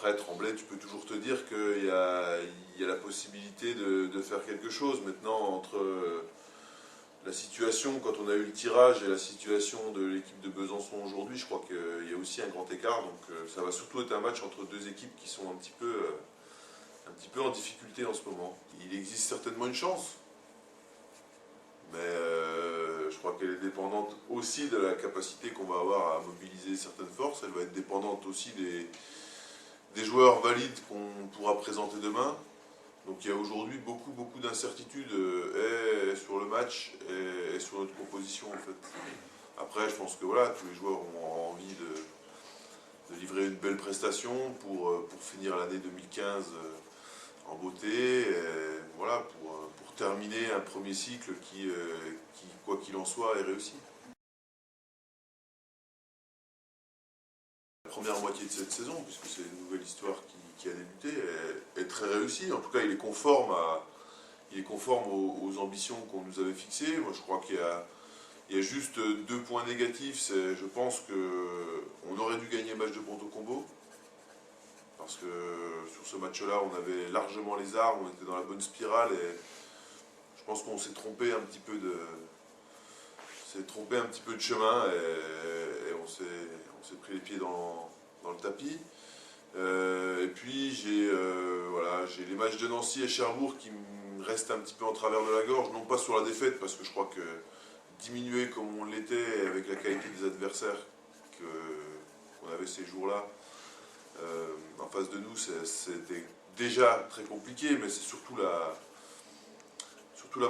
après, Tremblay, tu peux toujours te dire qu'il y a la possibilité de faire quelque chose. Maintenant, entre la situation quand on a eu le tirage et la situation de l'équipe de Besançon aujourd'hui, je crois qu'il y a aussi un grand écart. Donc ça va surtout être un match entre deux équipes qui sont un petit peu en difficulté en ce moment. Il existe certainement une chance, mais je crois qu'elle est dépendante aussi de la capacité qu'on va avoir à mobiliser certaines forces. Elle va être dépendante aussi des joueurs valides qu'on pourra présenter demain. Donc il y a aujourd'hui beaucoup d'incertitudes sur le match et sur notre composition en fait. Après je pense que voilà, tous les joueurs ont envie de livrer une belle prestation pour finir l'année 2015 en beauté, et voilà, pour terminer un premier cycle qui quoi qu'il en soit, est réussi. La première moitié de cette saison, puisque c'est une nouvelle histoire qui a débuté, est très réussie. En tout cas, il est conforme aux ambitions qu'on nous avait fixées. Moi, je crois qu'il y a juste 2 points négatifs. Je pense qu'on aurait dû gagner le match de Ponto Combo, parce que sur ce match-là, on avait largement les armes, on était dans la bonne spirale, et je pense qu'on s'est trompé un petit peu de chemin, et on s'est pris les pieds dans le tapis. Et puis j'ai les matchs de Nancy et Cherbourg qui me restent un petit peu en travers de la gorge, non pas sur la défaite, parce que je crois que diminuer comme on l'était avec la qualité des adversaires qu'on avait ces jours-là en face de nous, c'était déjà très compliqué, mais c'est surtout la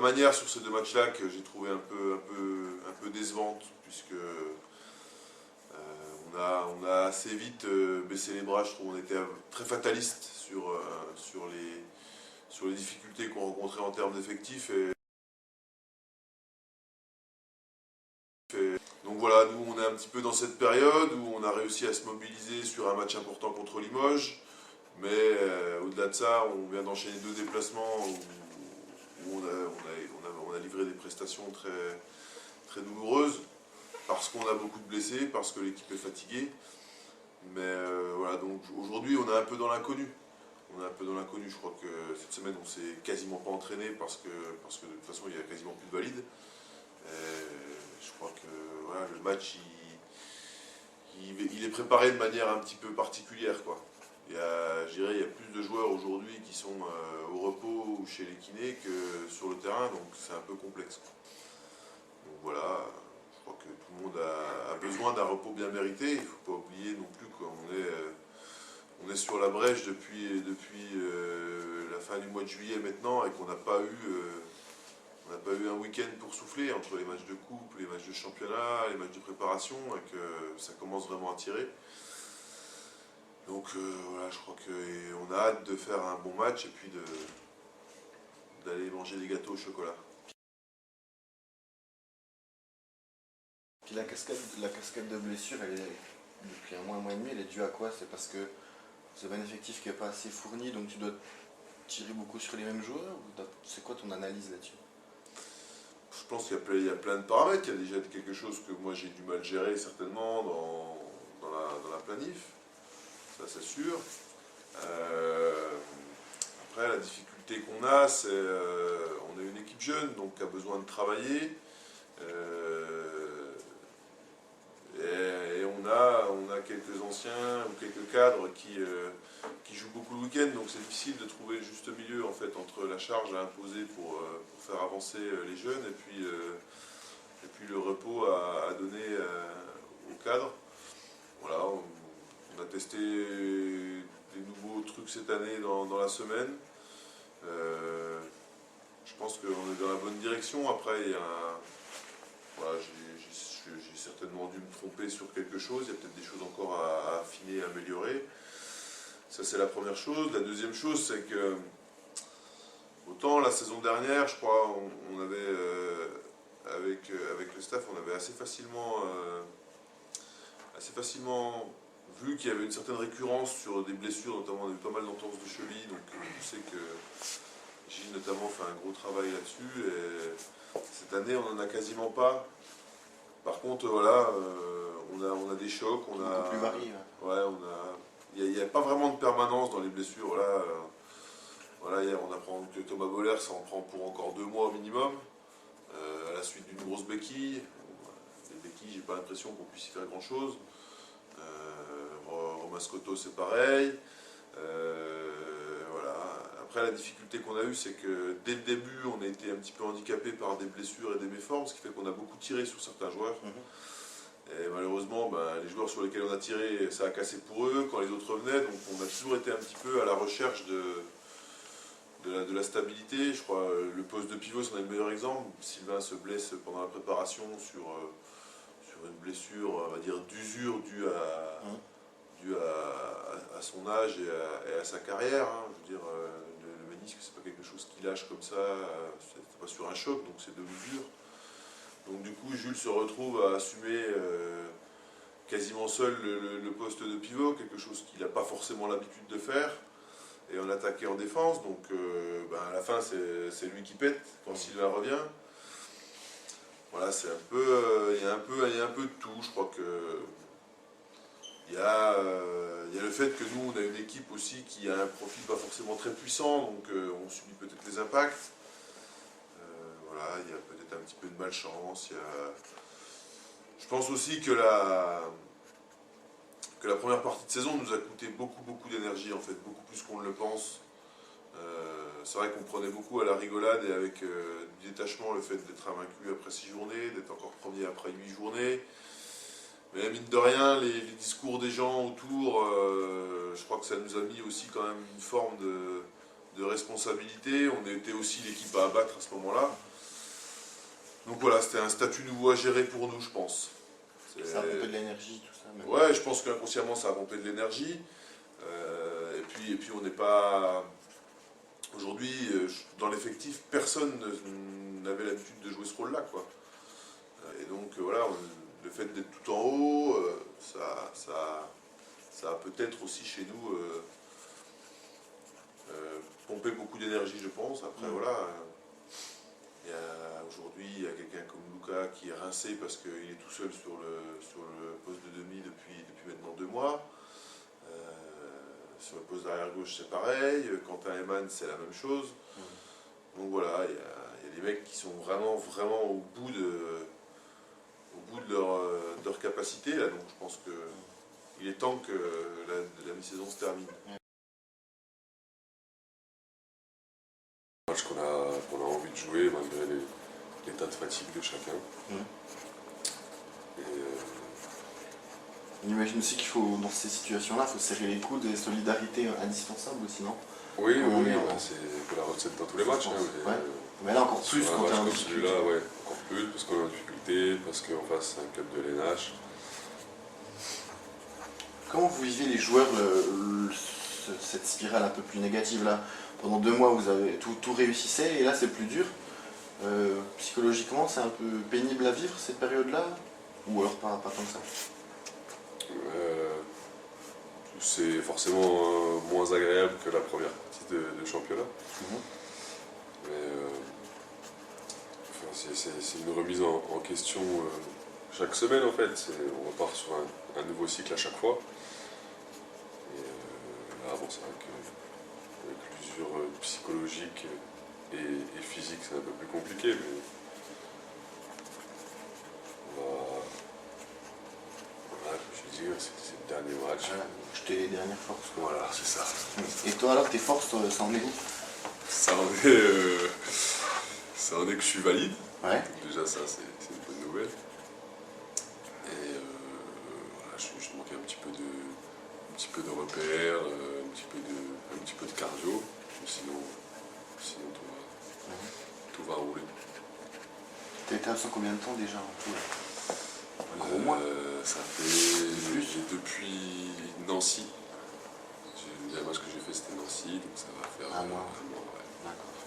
manière sur ces 2 matchs-là que j'ai trouvé un peu décevante, puisque on a assez vite baissé les bras. Je trouve qu'on était très fataliste sur les difficultés qu'on rencontrait en termes d'effectifs. Donc voilà, nous on est un petit peu dans cette période où on a réussi à se mobiliser sur un match important contre Limoges, mais au-delà de ça, on vient d'enchaîner 2 déplacements où on a livré des prestations très douloureuses, parce qu'on a beaucoup de blessés, parce que l'équipe est fatiguée. Mais voilà, donc aujourd'hui on est un peu dans l'inconnu. Je crois que cette semaine on s'est quasiment pas entraîné parce que de toute façon il y a quasiment plus de valides. Je crois que voilà, le match il est préparé de manière un petit peu particulière, quoi. Je dirais, il y a plus de joueurs aujourd'hui qui sont au repos ou chez les kinés que sur le terrain, donc c'est un peu complexe, quoi. Donc voilà, je crois que tout le monde a besoin d'un repos bien mérité. Il ne faut pas oublier non plus qu'on est sur la brèche depuis la fin du mois de juillet maintenant, et qu'on n'a pas eu un week-end pour souffler entre les matchs de coupe, les matchs de championnat, les matchs de préparation, et que ça commence vraiment à tirer. Donc voilà, je crois qu'on a hâte de faire un bon match et puis d'aller manger des gâteaux au chocolat. Puis la cascade de blessures, depuis un mois et demi, elle est due à quoi? C'est parce que vous avez un effectif qui n'est pas assez fourni, donc tu dois tirer beaucoup sur les mêmes joueurs? C'est quoi ton analyse là-dessus? Je pense qu'il y a plein de paramètres. Il y a déjà quelque chose que moi j'ai du mal à gérer certainement dans la planif, ça c'est sûr. Après, la difficulté qu'on a, c'est on est une équipe jeune, donc qui a besoin de travailler. Et on a quelques anciens ou quelques cadres qui jouent beaucoup le week-end, donc c'est difficile de trouver le juste milieu en fait entre la charge à imposer pour faire avancer les jeunes et puis le repos à donner aux cadres. Voilà, on a testé des nouveaux trucs cette année dans la semaine. Je pense qu'on est dans la bonne direction. Après, voilà, j'ai certainement dû me tromper sur quelque chose. Il y a peut-être des choses encore à affiner, à améliorer. Ça, c'est la première chose. La deuxième chose, c'est que autant la saison dernière, je crois, on avait avec le staff, on avait assez facilement vu qu'il y avait une certaine récurrence sur des blessures, notamment on a eu pas mal d'entorses de cheville, donc je sais que Gilles notamment fait un gros travail là-dessus, et cette année on n'en a quasiment pas. Par contre voilà, on a des chocs, Beaucoup plus variés. Ouais, il n'y a pas vraiment de permanence dans les blessures. Là, voilà, hier on apprend que Thomas Boller s'en prend pour encore 2 mois au minimum, à la suite d'une grosse béquille. Les béquilles, j'ai pas l'impression qu'on puisse y faire grand chose. Romain Scotto c'est pareil. Voilà. Après la difficulté qu'on a eue, c'est que dès le début on a été un petit peu handicapé par des blessures et des méformes, ce qui fait qu'on a beaucoup tiré sur certains joueurs. Et malheureusement, les joueurs sur lesquels on a tiré, ça a cassé pour eux quand les autres revenaient, donc on a toujours été un petit peu à la recherche de la stabilité. Je crois le poste de pivot, c'en est le meilleur exemple. Sylvain se blesse pendant la préparation sur une blessure, on va dire, d'usure due à son âge et à sa carrière. Hein. Je veux dire, le ménisque, c'est pas quelque chose qui lâche comme ça, c'est pas sur un choc, donc c'est de l'usure. Donc du coup, Jules se retrouve à assumer quasiment seul le poste de pivot, quelque chose qu'il n'a pas forcément l'habitude de faire, et en attaque et en défense. Donc à la fin, c'est lui qui pète quand Sylvain revient. Voilà, c'est un peu, il y a un peu de tout. Je crois que il y a le fait que nous, on a une équipe aussi qui a un profil pas forcément très puissant, donc on subit peut-être les impacts. Voilà, il y a peut-être un petit peu de malchance. Je pense aussi que la première partie de saison nous a coûté beaucoup d'énergie, en fait, beaucoup plus qu'on ne le pense. C'est vrai qu'on prenait beaucoup à la rigolade et avec du détachement le fait d'être invaincu après 6 journées, d'être encore premier après 8 journées. Mais mine de rien, les discours des gens autour, je crois que ça nous a mis aussi quand même une forme de responsabilité. On était aussi l'équipe à abattre à ce moment-là. Donc voilà, c'était un statut nouveau à gérer pour nous, je pense. Ça a pompé de l'énergie, tout ça. Même. Ouais, je pense qu'inconsciemment, ça a pompé de l'énergie. Et puis on n'est pas... Aujourd'hui, dans l'effectif, personne n'avait l'habitude de jouer ce rôle-là, quoi. Et donc voilà, le fait d'être tout en haut, ça a peut-être aussi chez nous pompé beaucoup d'énergie, je pense. Après, voilà... Aujourd'hui, il y a quelqu'un comme Luca qui est rincé parce qu'il est tout seul sur le poste de demi depuis maintenant 2 mois. Sur le poste d'arrière gauche, c'est pareil. Quentin Eman, c'est la même chose. Donc voilà, il y a des mecs qui sont vraiment au bout de leur capacité. Là, donc je pense qu'il est temps que la mi-saison se termine. Match qu'on a envie de jouer malgré l'état de fatigue de chacun. On imagine aussi qu'il faut, dans ces situations-là, il faut serrer les coudes et solidarité indispensable aussi, non? Oui, c'est un peu la recette dans tous les matchs. Mais là encore plus quand on est en comme difficulté. celui-là, encore plus parce qu'on est en difficulté, parce qu'en face c'est un club de l'NH. Comment vous vivez les joueurs cette spirale un peu plus négative là? Pendant 2 mois vous avez tout réussissait et là c'est plus dur. Psychologiquement c'est un peu pénible à vivre cette période-là? Ou alors pas tant que ça? C'est forcément moins agréable que la première partie de championnat. Mais c'est une remise en question chaque semaine en fait. On repart sur un nouveau cycle à chaque fois. Et là, c'est vrai qu'avec l'usure psychologique et physique, c'est un peu plus compliqué. Mais je veux dire, c'est le dernier match. Jeter les dernières forces. Voilà, c'est ça. Et toi alors, tes forces, ça en est où? Ça en est que je suis valide. Ouais. Donc déjà, ça, c'est une bonne nouvelle. Et voilà, je manquais un petit peu de repères, un petit peu de cardio. Sinon tout va rouler. T'as été absent combien de temps déjà en tout? Au moins. Ça fait depuis Nancy. Le dernier match que j'ai fait c'était Nancy, donc ça va faire un mois. Ouais. D'accord.